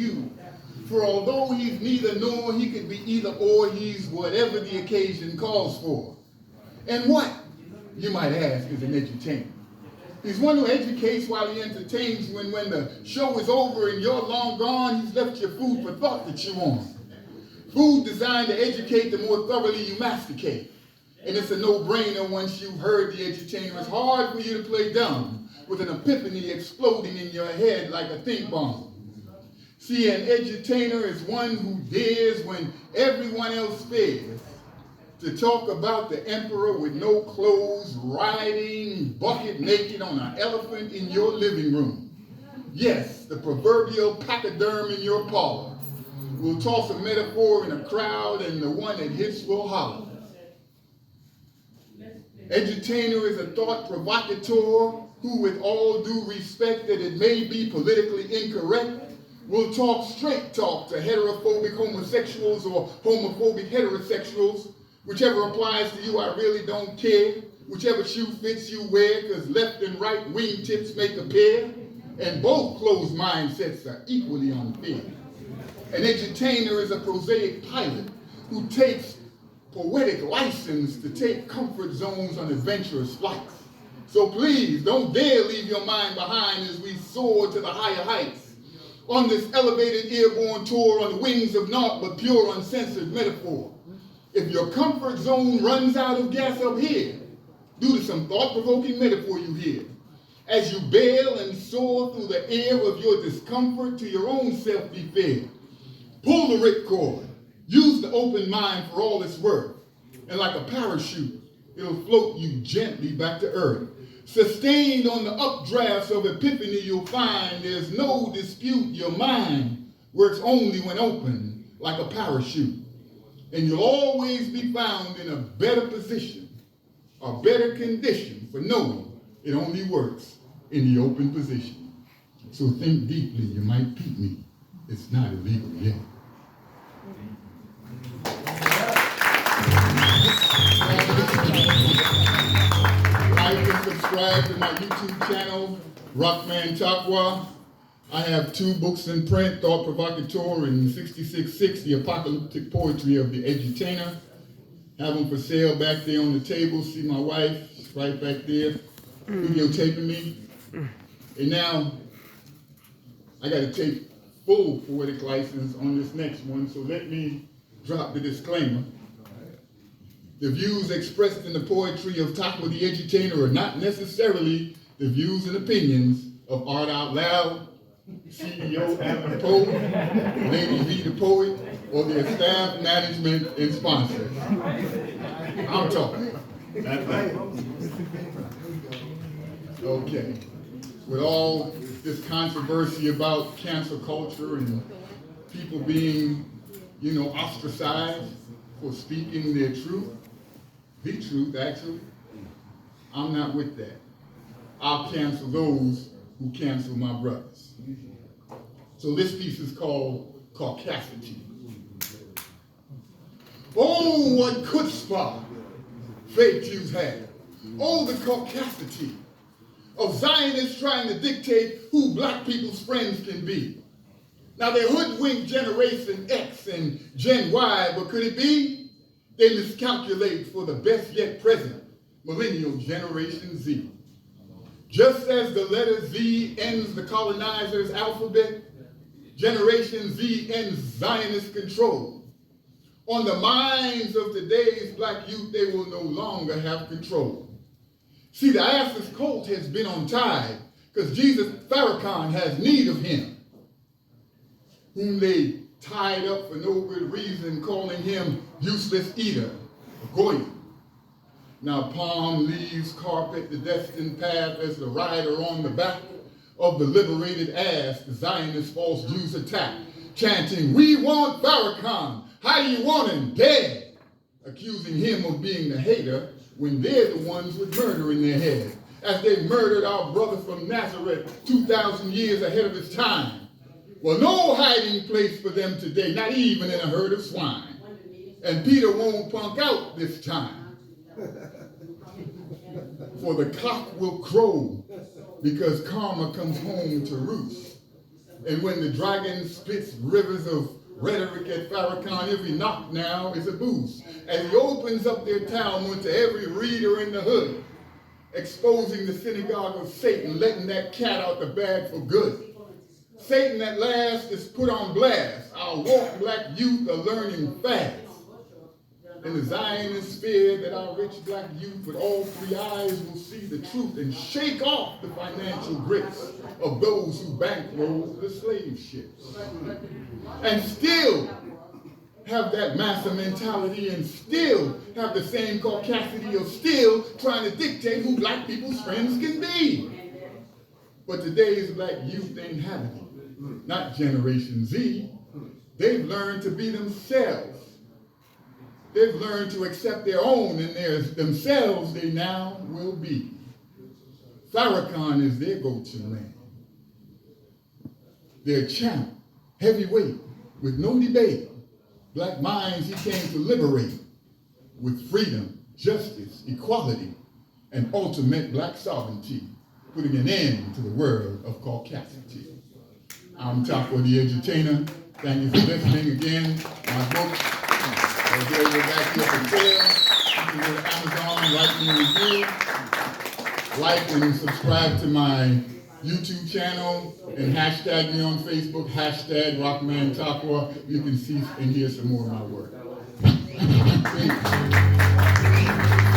you. For although he's neither nor, he could be either or, he's whatever the occasion calls for. And what, you might ask, is an edutainer? He's one who educates while he entertains you, and when the show is over and you're long gone, he's left you food for thought to chew on. Food designed to educate the more thoroughly you masticate. And it's a no-brainer once you've heard the edutainer. It's hard for you to play dumb with an epiphany exploding in your head like a think bomb. See, an edutainer is one who dares when everyone else fails to talk about the emperor with no clothes riding bucket naked on an elephant in your living room. Yes, the proverbial pachyderm in your parlor will toss a metaphor in a crowd and the one that hits will holler. Edutainer is a thought provocateur who, with all due respect that it may be politically incorrect, will talk straight talk to heterophobic homosexuals or homophobic heterosexuals. Whichever applies to you, I really don't care. Whichever shoe fits you wear, because left and right wingtips make a pair. And both closed mindsets are equally unfair. An edutainer is a prosaic pilot who takes poetic license to take comfort zones on adventurous flights. So please, don't dare leave your mind behind as we soar to the higher heights. On this elevated airborne tour on the wings of naught but pure uncensored metaphor. If your comfort zone runs out of gas up here, due to some thought-provoking metaphor you hear, as you bail and soar through the air of your discomfort to your own self-be fair, pull the ripcord, use the open mind for all it's worth, and like a parachute, it'll float you gently back to earth. Sustained on the updrafts of epiphany, you'll find there's no dispute. Your mind works only when open, like a parachute. And you'll always be found in a better position, a better condition for knowing it only works in the open position. So think deeply, you might peep me. It's not illegal yet. Like and subscribe to my YouTube channel, Rockman Taqwa. I have 2 books in print, Thought Provocateur and 6660, Apocalyptic Poetry of the Edutainer. Have them for sale back there on the table. See my wife, right back there, videotaping me. And now, I got to take full poetic license on this next one, so let me drop the disclaimer. The views expressed in the poetry of Taqwa The Edutainer are not necessarily the views and opinions of Art Out Loud, CEO Adam Poe, Lady V the Poet, or their staff, management, and sponsors. I'm talking. That's right. Okay. With all this controversy about cancel culture and people being, ostracized for speaking their truth, the truth, actually, I'm not with that. I'll cancel those who cancel my brothers. So this piece is called CAUCASITY. Oh, what chutzpah fake Jews have. Oh, the CAUCASITY of Zionists trying to dictate who black people's friends can be. Now they hoodwink Generation X and Gen Y, but could it be they miscalculate for the best yet present millennial Generation Z? Just as the letter Z ends the colonizer's alphabet, Generation Z ends Zionist control. On the minds of today's black youth, they will no longer have control. See, the Isis cult has been on tide because Jesus Farrakhan has need of him, whom they tied up for no good reason, calling him useless eater, a goy. Now palm leaves carpet the destined path as the rider on the back of the liberated ass the Zionist false Jews attack, chanting, "We want Farrakhan, how do you want him? Dead," accusing him of being the hater when they're the ones with murder in their head, as they murdered our brother from Nazareth 2,000 years ahead of his time. Well, no hiding place for them today, not even in a herd of swine. And Peter won't punk out this time. For the cock will crow because karma comes home to roost. And when the dragon spits rivers of rhetoric at Farrakhan, every knock now is a boost. As he opens up their Talmud to every reader in the hood, exposing the synagogue of Satan, letting that cat out the bag for good. Satan at last is put on blast. Our woke black youth are learning fast. And the Zionists fear that our rich black youth with all three eyes will see the truth and shake off the financial grips of those who bankroll the slave ships. And still have that massa mentality and still have the same caucasity of still trying to dictate who black people's friends can be. But today's black youth ain't having it. Not Generation Z. They've learned to be themselves. They've learned to accept their own, and themselves they now will be. Farrakhan is their go-to man. Their champ, heavyweight, with no debate. Black minds he came to liberate with freedom, justice, equality, and ultimate black sovereignty, putting an end to the world of caucasity. I'm Taqwa The Edutainer. Thank you for listening again. My book, available back here for sale. You can go to Amazon, write me a review, like and subscribe to my YouTube channel, and hashtag me on Facebook, hashtag Rockman Taqwa. You can see and hear some more of my work. Thank you.